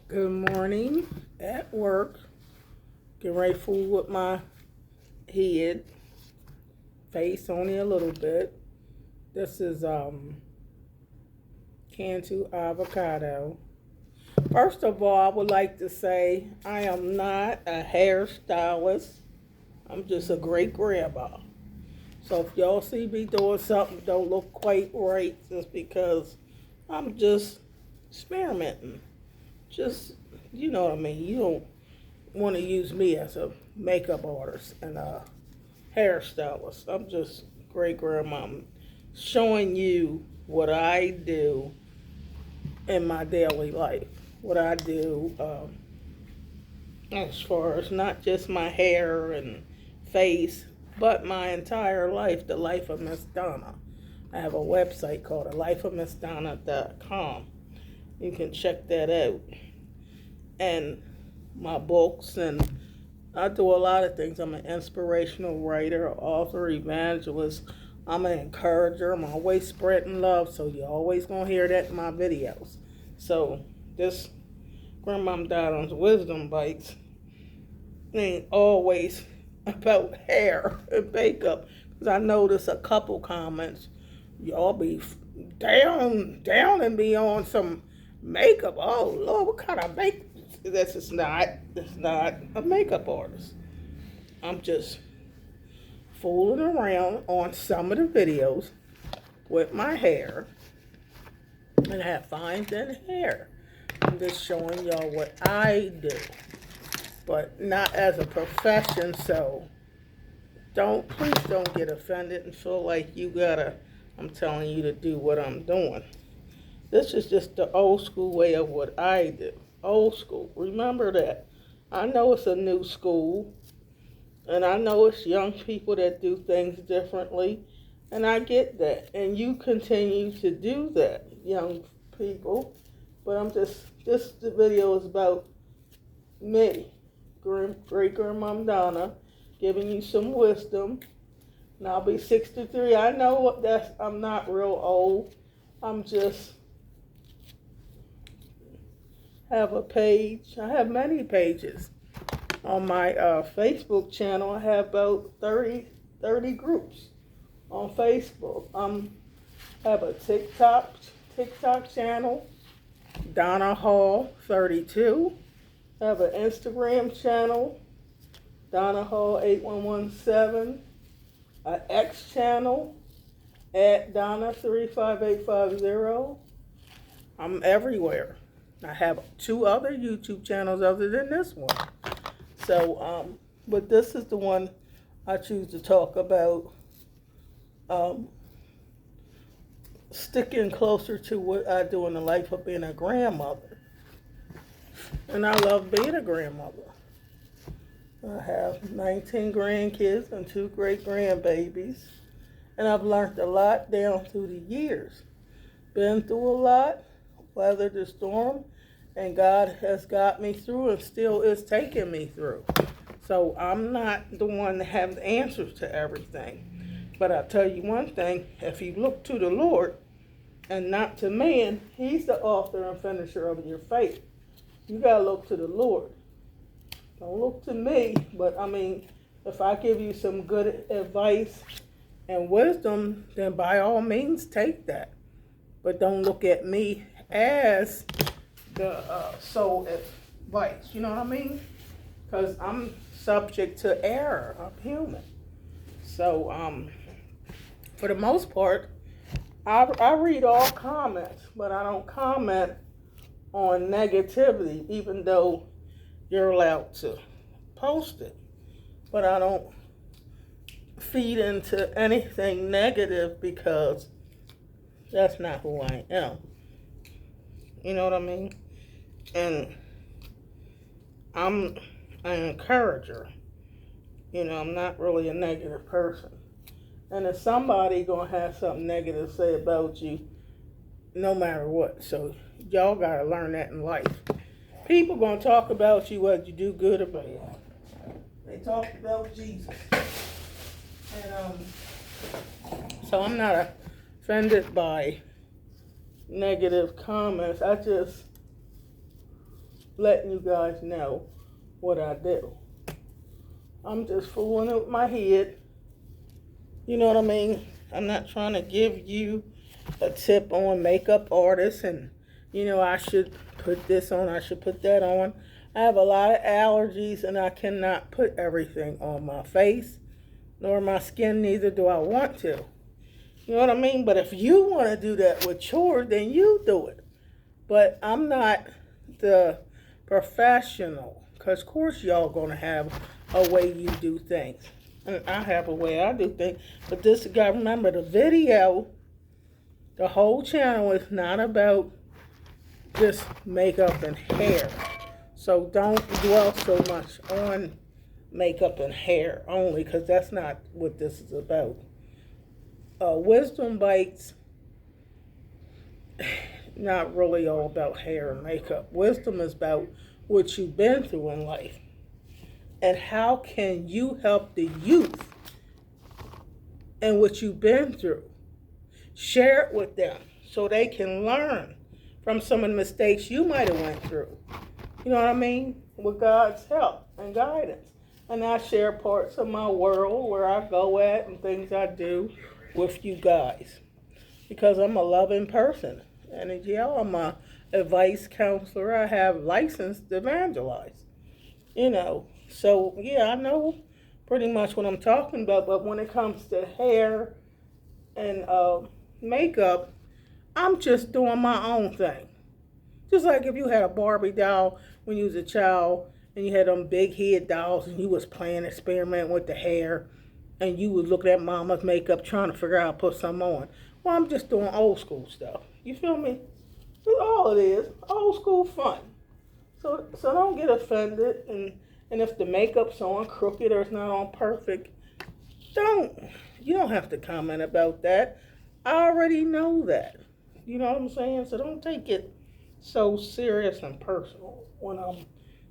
Good morning at work. Getting ready to fool with my head, face only a little bit. This is canned avocado. First of all, I would like to say I am not a hairstylist. I'm just a great grandma. So if y'all see me doing something don't look quite right, it's because I'm just experimenting. Just you know what I mean. You don't want to use me as a makeup artist and a hairstylist. I'm just great grandma. I'm showing you what I do in my daily life. What I do as far as not just my hair and face, but my entire life, the life of Miss Donna. I have a website called alifeofmissdonna.com. You can check that out. And my books, and I do a lot of things. I'm an inspirational writer, author, evangelist. I'm an encourager. I'm always spreading love, so you're always going to hear that in my videos. So this Grandma Donna's Wisdom Bites ain't always about hair and makeup, because I notice a couple comments, y'all be down and be on some makeup. Oh, Lord, what kind of makeup? It's not a makeup artist. I'm just fooling around on some of the videos with my hair, and I have fine thin hair. I'm just showing y'all what I do, but not as a profession. So please don't get offended and feel like I'm telling you to do what I'm doing. This is just the old school way of what I do. Old school. Remember that. I know it's a new school, and I know it's young people that do things differently, and I get that. And you continue to do that, young people. But this video is about me, Great Grandma Donna, giving you some wisdom. And I'll be 63. I know I'm not real old. I'm just have a page. I have many pages. On my Facebook channel, I have about 30 groups on Facebook. I have a TikTok channel, Donna Hall 32. I have an Instagram channel, Donna Hall 8117. An X channel, at Donna 35850. I'm everywhere. I have 2 other YouTube channels other than this one. So, but this is the one I choose to talk about, sticking closer to what I do in the life of being a grandmother. And I love being a grandmother. I have 19 grandkids and 2 great grandbabies. And I've learned a lot down through the years. Been through a lot, weathered the storm, and God has got me through and still is taking me through. So I'm not the one that has the answers to everything. But I'll tell you one thing, if you look to the Lord and not to man, He's the author and finisher of your faith. You got to look to the Lord. Don't look to me, but I mean, if I give you some good advice and wisdom, then by all means take that. But don't look at me as the sole advice. You know what I mean? Because I'm subject to error. I'm human. So for the most part, I read all comments, but I don't comment on negativity, even though you're allowed to post it. But I don't feed into anything negative, because that's not who I am. You know what I mean? And I'm an encourager. You know, I'm not really a negative person. And if somebody gonna have something negative to say about you, no matter what. So y'all gotta learn that in life. People gonna talk about you whether you do good or bad. They talked about Jesus. And so I'm not offended by negative comments. I just letting you guys know what I do. I'm just fooling with my head. You know what I mean? I'm not trying to give you a tip on makeup artists and, I should put this on, I should put that on. I have a lot of allergies and I cannot put everything on my face nor my skin, neither do I want to. You know what I mean? But if you want to do that with yours, then you do it. But I'm not the professional, because of course y'all going to have a way you do things. And I have a way I do things. But this, you got to remember, the video, the whole channel is not about just makeup and hair. So don't dwell so much on makeup and hair only, because that's not what this is about. Wisdom Bites, not really all about hair and makeup. Wisdom is about what you've been through in life. And how can you help the youth and what you've been through? Share it with them so they can learn from some of the mistakes you might have went through. You know what I mean? With God's help and guidance. And I share parts of my world where I go at and things I do with you guys. Because I'm a loving person. And I'm a advice counselor. I have license to evangelize. So I know pretty much what I'm talking about. But when it comes to hair and makeup, I'm just doing my own thing. Just like if you had a Barbie doll when you was a child and you had them big head dolls and you was playing experiment with the hair and you was looking at mama's makeup trying to figure out how to put something on. Well, I'm just doing old school stuff. You feel me? That's all it is. Old school fun. So don't get offended, and if the makeup's on crooked or it's not on perfect, you don't have to comment about that. I already know that. You know what I'm saying? So don't take it so serious and personal when I'm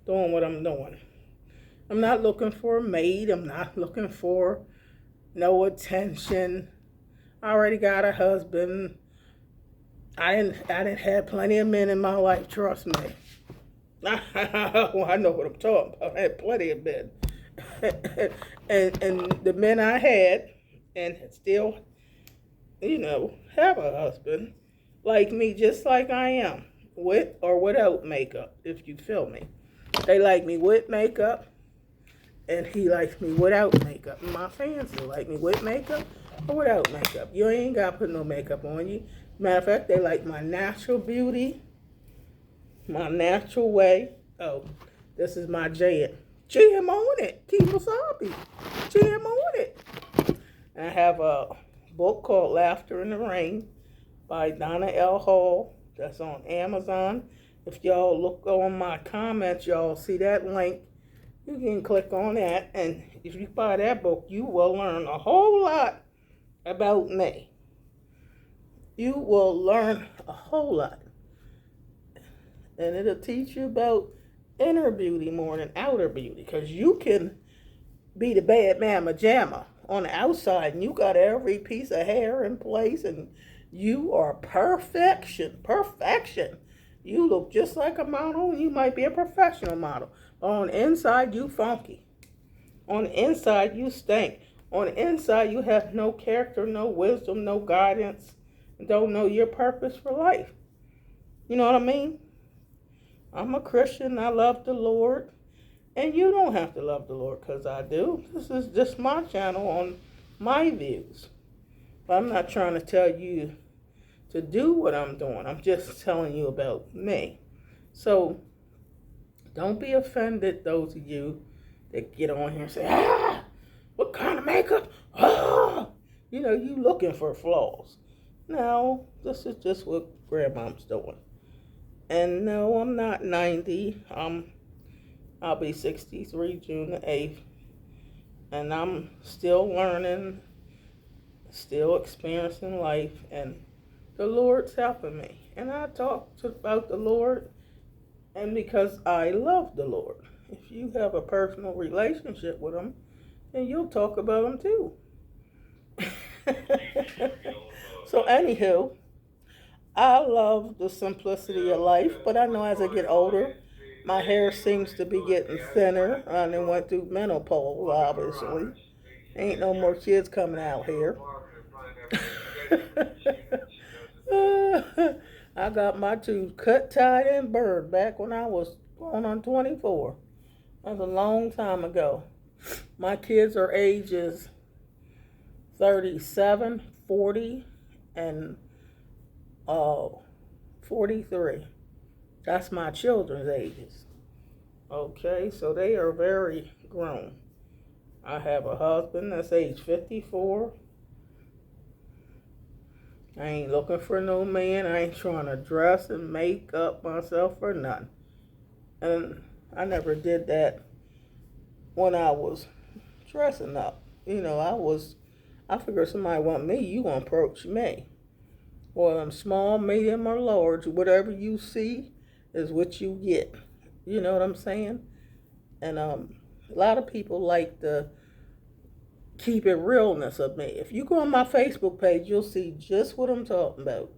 doing what I'm doing. I'm not looking for a maid. I'm not looking for no attention. I already got a husband. I didn't have plenty of men in my life, trust me. Well, I know what I'm talking about. I had plenty of men. and the men I had, and still, have a husband, like me just like I am, with or without makeup, if you feel me. They like me with makeup, and he likes me without makeup. And my fans do like me with makeup or without makeup. You ain't got to put no makeup on you. Matter of fact, they like my natural beauty, my natural way. Oh, this is my jam. Jam on it. Keep wasabi. Jam on it. And I have a book called Laughter in the Rain by Donna L. Hall. That's on Amazon. If y'all look on my comments, y'all see that link. You can click on that. And if you buy that book, you will learn a whole lot about me. You will learn a whole lot. And it'll teach you about inner beauty more than outer beauty. Because you can be the bad mama jamma on the outside and you got every piece of hair in place and you are perfection. Perfection. You look just like a model and you might be a professional model. But on the inside, you funky. On the inside, you stink. On the inside, you have no character, no wisdom, no guidance. Don't know your purpose for life. You know what I mean? I'm a Christian. I love the Lord. And you don't have to love the Lord because I do. This is just my channel on my views. But I'm not trying to tell you to do what I'm doing. I'm just telling you about me. So don't be offended, those of you that get on here and say, what kind of makeup? You looking for flaws. No, this is just what Grandma's doing. And no, I'm not 90. I'll be 63 June the 8th. And I'm still learning, still experiencing life. And the Lord's helping me. And I talk about the Lord and because I love the Lord. If you have a personal relationship with Him, then you'll talk about Him too. So anywho, I love the simplicity of life, but I know as I get older, My hair seems to be getting thinner. I done went through menopause, obviously. Ain't no more kids coming out here. I got my tubes cut, tied, and burned back when I was going on 24. That was a long time ago. My kids are ages 37, 40, and 43. That's my children's ages. Okay, so they are very grown. I have a husband that's age 54. I ain't looking for no man. I ain't trying to dress and make up myself for nothing. And I never did that when I was dressing up. I figured somebody want me, you gonna approach me. Well, I'm small, medium, or large. Whatever you see is what you get. You know what I'm saying? And a lot of people like the keep it realness of me. If you go on my Facebook page, you'll see just what I'm talking about.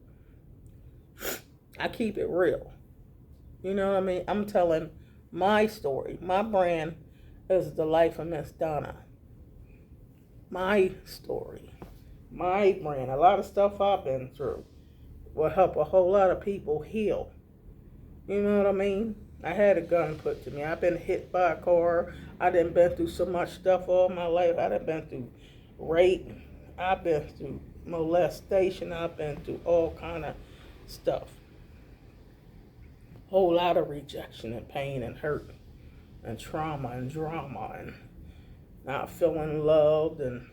I keep it real. You know what I mean? I'm telling my story. My brand is the life of Miss Donna. My story. My brand. A lot of stuff I've been through will help a whole lot of people heal. You know what I mean? I had a gun put to me. I've been hit by a car. I done been through so much stuff all my life. I done been through rape. I've been through molestation. I've been through all kind of stuff. Whole lot of rejection and pain and hurt and trauma and drama and not feeling loved. And,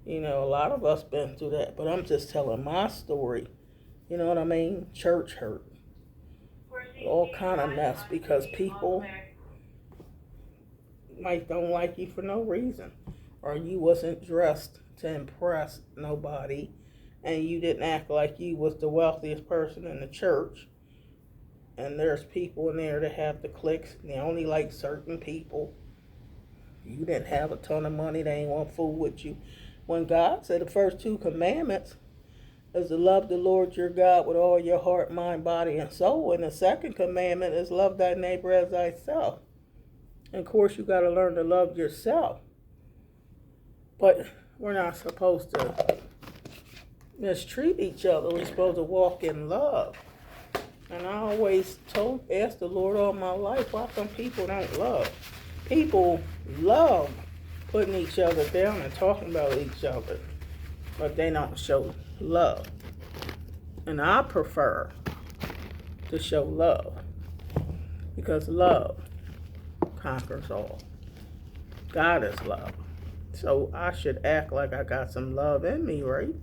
a lot of us been through that. But I'm just telling my story. You know what I mean? Church hurt. All kind of mess because people might don't like you for no reason, or you wasn't dressed to impress nobody, and you didn't act like you was the wealthiest person in the church, and there's people in there that have the cliques, and they only like certain people. You didn't have a ton of money, they ain't want to fool with you. When God said the first 2 commandments is to love the Lord your God with all your heart, mind, body, and soul. And the second commandment is love thy neighbor as thyself. And of course, you got to learn to love yourself. But we're not supposed to mistreat each other. We're supposed to walk in love. And I always ask the Lord all my life, why some people don't love? People love putting each other down and talking about each other, but they don't show love. And I prefer to show love because love conquers all. God is love. So I should act like I got some love in me, right?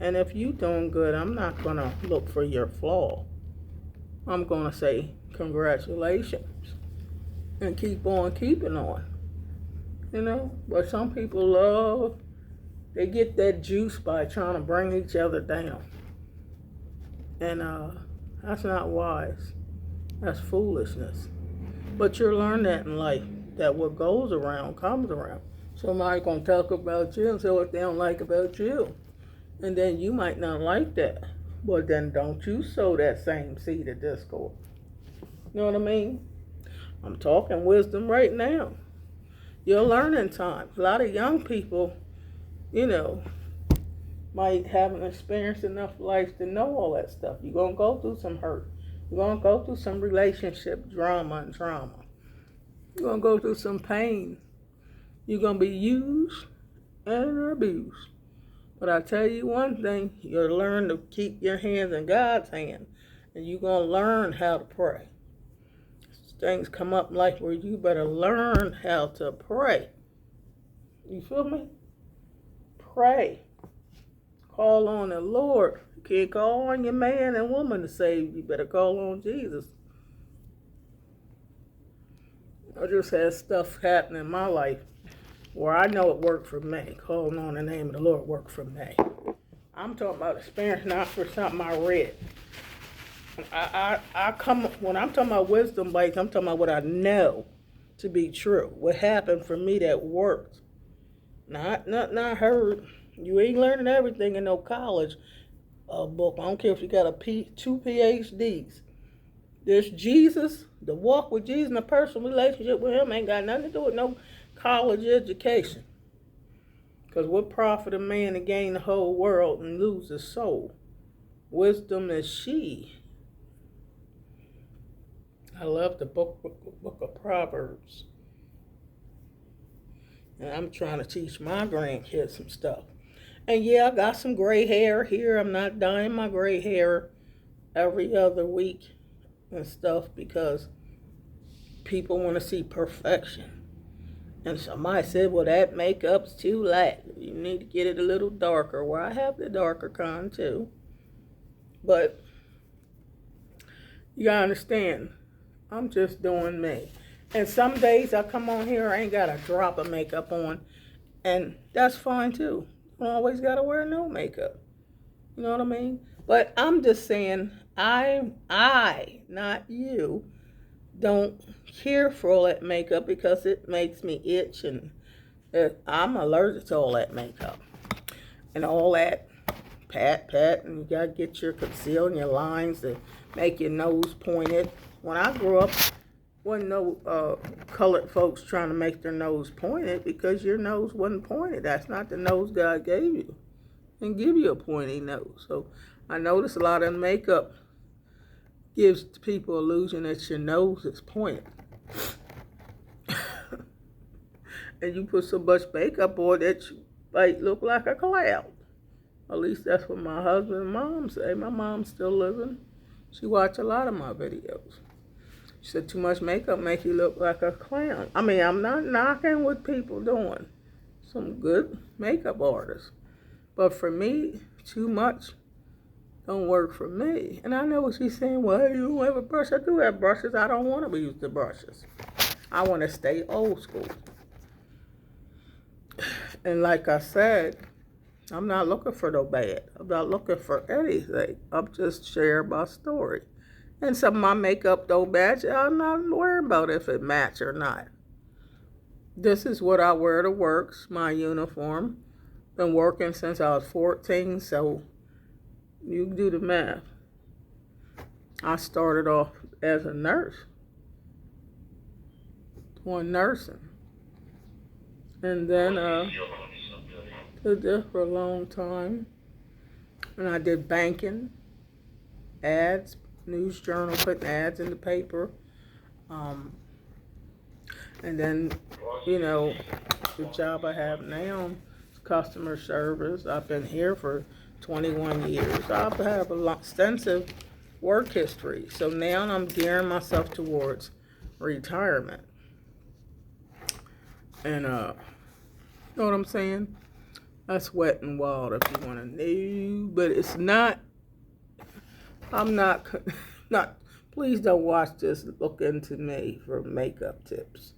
And if you doing good, I'm not going to look for your flaw. I'm going to say congratulations and keep on keeping on. But some people love, they get that juice by trying to bring each other down. And that's not wise. That's foolishness. But you'll learn that in life, that what goes around comes around. Somebody going to talk about you and say what they don't like about you. And then you might not like that. But then don't you sow that same seed of discord. You know what I mean? I'm talking wisdom right now. You're learning time. A lot of young people, might haven't experienced enough life to know all that stuff. You're going to go through some hurt. You're going to go through some relationship drama and trauma. You're going to go through some pain. You're going to be used and abused. But I tell you one thing, you'll learn to keep your hands in God's hand. And you're going to learn how to pray. Things come up in life where you better learn how to pray. You feel me? Pray. Call on the Lord. You can't call on your man and woman to save you. You better call on Jesus. I just had stuff happen in my life where I know it worked for me. Calling on the name of the Lord worked for me. I'm talking about experience, not for something I read. When I'm talking about wisdom bites, I'm talking about what I know to be true. What happened for me that worked. Not heard. You ain't learning everything in no college book. I don't care if you got 2 PhDs. This Jesus, the walk with Jesus and a personal relationship with him ain't got nothing to do with no college education. Because what profit a man to gain the whole world and lose his soul? Wisdom is she. I love the book of Proverbs. And I'm trying to teach my grandkids some stuff. And yeah, I got some gray hair here. I'm not dyeing my gray hair every other week and stuff because people want to see perfection. And somebody said, well, that makeup's too light. You need to get it a little darker. Well, I have the darker kind too. But you gotta understand, I'm just doing me. And some days I come on here, I ain't got a drop of makeup on. And that's fine too. You don't always gotta wear no makeup. You know what I mean? But I'm just saying, I, not you, don't care for all that makeup because it makes me itch, and I'm allergic to all that makeup and all that pat, and you gotta get your conceal and your lines to make your nose pointed. When I grew up, wasn't no colored folks trying to make their nose pointed because your nose wasn't pointed. That's not the nose God gave you, and give you a pointy nose. So I notice a lot of makeup gives people illusion that your nose is pointed. And you put so much makeup on that you like look like a cloud. At least that's what my husband and mom say. My mom's still living. She watched a lot of my videos. She said too much makeup make you look like a clown. I mean, I'm not knocking what people doing. Some good makeup artists. But for me, too much don't work for me. And I know what she's saying. Well, you don't have a brush. I do have brushes. I don't want to use the brushes. I want to stay old school. And like I said, I'm not looking for no bad. I'm not looking for anything. I'm just sharing my story. And some of my makeup don't match. I'm not worried about if it match or not. This is what I wear to work, my uniform. Been working since I was 14, so you do the math. I started off as a nurse, doing nursing. And then did this for a long time. And I did banking, ads, news journal, putting ads in the paper. And then, you know, the job I have now is customer service. I've been here for 21 years. I have a extensive work history. So now I'm gearing myself towards retirement. And, you know what I'm saying? That's wet and wild if you want to know. But it's not, I'm not, please don't watch this, look into me for makeup tips.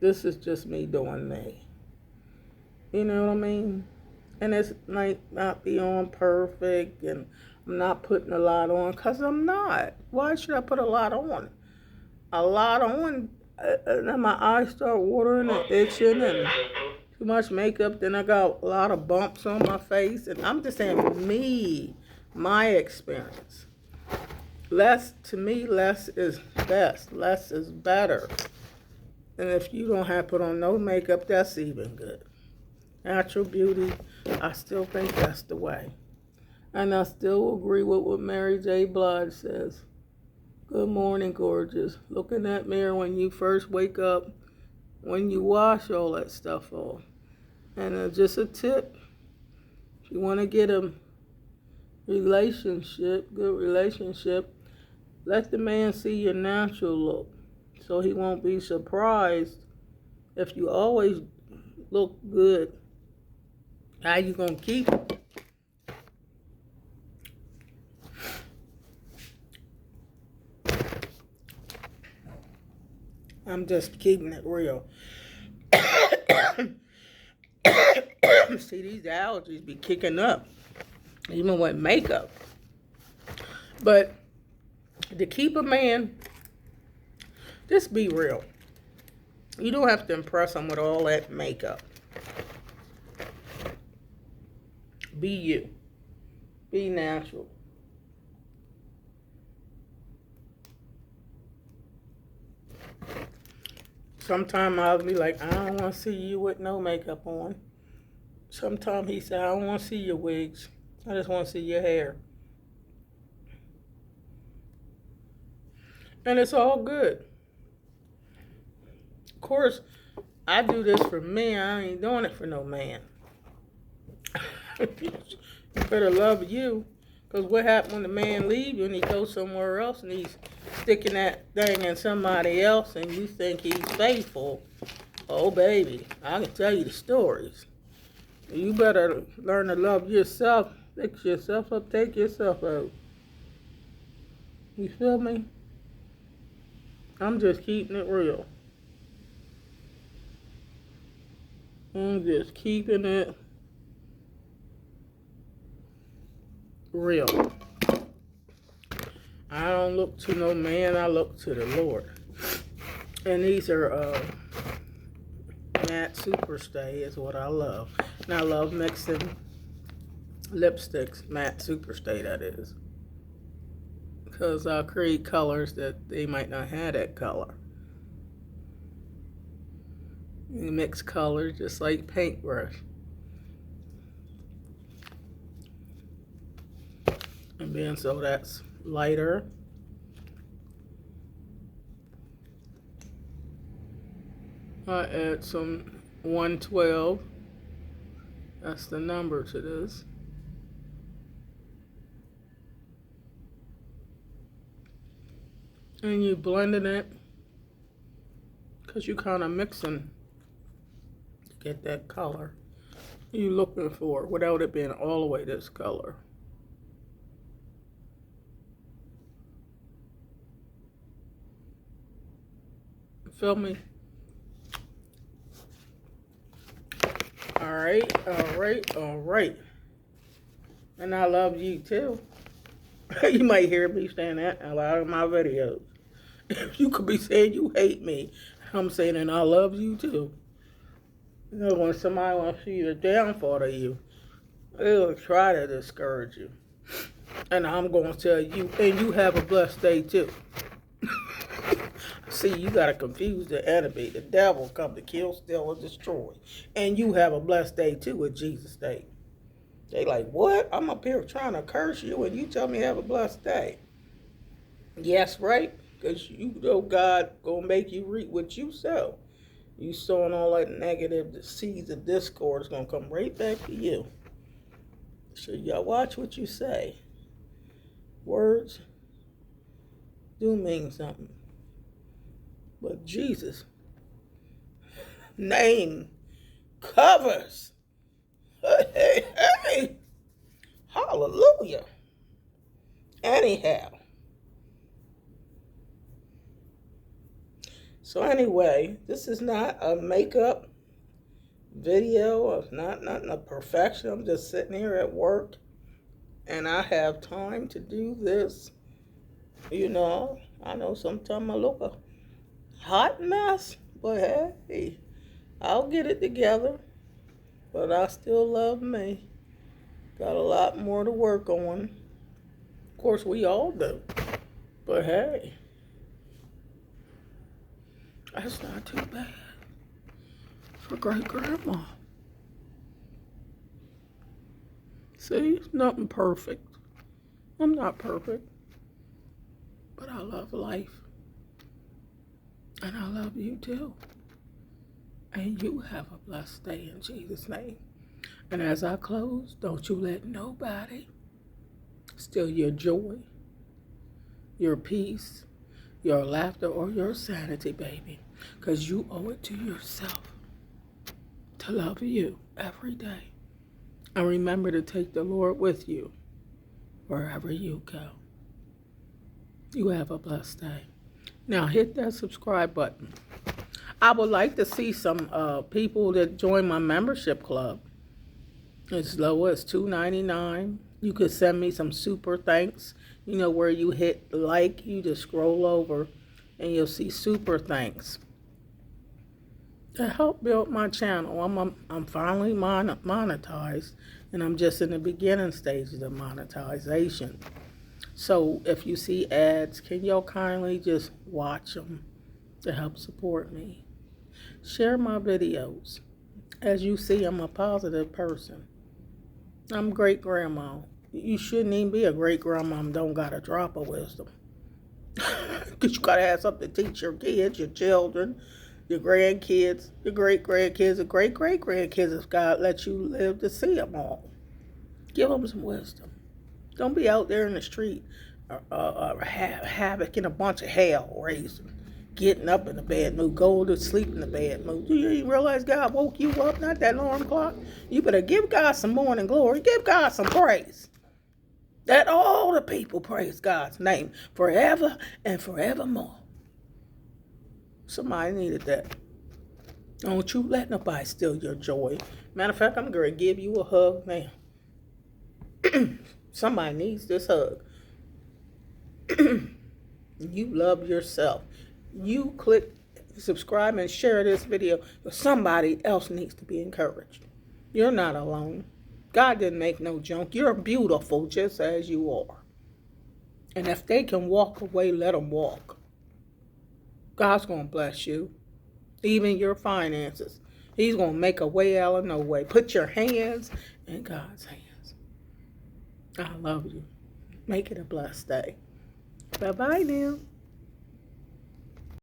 This is just me doing me. You know what I mean? And it's might not be on perfect, and I'm not putting a lot on, because I'm not. Why should I put a lot on? A lot on, and then my eyes start watering and itching, and too much makeup, then I got a lot of bumps on my face, and I'm just saying me, my experience. To me, less is best. Less is better. And if you don't have to put on no makeup, that's even good. Natural beauty, I still think that's the way. And I still agree with what Mary J. Blige says. Good morning, gorgeous. Look in that mirror when you first wake up, when you wash all that stuff off. And just a tip, if you want to get a relationship, good relationship, let the man see your natural look, so he won't be surprised if you always look good. How you gonna keep it? I'm just keeping it real. See, these allergies be kicking up, even with makeup. But to keep a man, just be real. You don't have to impress him with all that makeup. Be you. Be natural. Sometimes I'll be like, I don't want to see you with no makeup on. Sometimes he said, I don't want to see your wigs. I just want to see your hair. And it's all good. Of course, I do this for me. I ain't doing it for no man. You better love you. Because what happens when the man leaves you and he goes somewhere else and he's sticking that thing in somebody else and you think he's faithful? Oh, baby, I can tell you the stories. You better learn to love yourself, fix yourself up, take yourself out. You feel me? I'm just keeping it real. I'm just keeping it real. I don't look to no man, I look to the Lord. And these are matte Superstay is what I love. And I love mixing lipsticks, matte Superstay that is. Because I'll create colors that they might not have that color. You mix colors just like paintbrush. And then so that's lighter. I add some 112. That's the number to this. And you blending it because you kind of mixing to get that color you looking for without it being all the way this color. Feel me? Alright. And I love you too. You might hear me saying that a lot of my videos. You could be saying you hate me. I'm saying, and I love you too. You know, when somebody wants to see the downfall of you, they'll try to discourage you. And I'm going to tell you, and you have a blessed day too. See, you got to confuse the enemy. The devil come to kill, steal, and destroy. And you have a blessed day too with Jesus' name. They like, what? I'm up here trying to curse you and you tell me have a blessed day. Yes, right? Because you know God going to make you reap what you sow. You sowing all that negative, the seeds of discord is going to come right back to you. So y'all watch what you say. Words do mean something. But Jesus' name covers. Hey. Hallelujah. Anyhow. So anyway, this is not a makeup video. It's not nothing of perfection. I'm just sitting here at work and I have time to do this. You know, I know sometimes I look a hot mess, but hey, I'll get it together. But I still love me. Got a lot more to work on. Of course, we all do. But hey, that's not too bad for Great Grandma. See, nothing perfect. I'm not perfect. But I love life. And I love you too. And you have a blessed day in Jesus' name. And as I close, don't you let nobody steal your joy, your peace, your laughter, or your sanity, baby. Because you owe it to yourself to love you every day. And remember to take the Lord with you wherever you go. You have a blessed day. Now hit that subscribe button. I would like to see some people that join my membership club. As low as $2.99. You could send me some super thanks. You know where you hit like, you just scroll over and you'll see super thanks. To help build my channel. I'm finally monetized and I'm just in the beginning stages of monetization. So if you see ads, can y'all kindly just watch them to help support me? Share my videos. As you see, I'm a positive person. I'm great grandma. You shouldn't even be a great grandma and don't got a drop of wisdom. Because you got to have something to teach your kids, your children, your grandkids, your great-grandkids, the great-great-grandkids if God lets you live to see them all. Give them some wisdom. Don't be out there in the street havoc in a bunch of hell raising. Getting up in a bad mood, going to sleep in a bad mood. Do you even realize God woke you up, not that alarm clock? You better give God some morning glory. Give God some praise. That all the people praise God's name forever and forevermore. Somebody needed that. Don't you let nobody steal your joy. Matter of fact, I'm going to give you a hug now. Somebody needs this hug. You love yourself. You click subscribe and share this video. Somebody else needs to be encouraged. You're not alone. God didn't make no junk. You're beautiful just as you are. And if they can walk away, let them walk. God's going to bless you. Even your finances. He's going to make a way out of no way. Put your hands in God's hands. I love you. Make it a blessed day. Bye-bye now.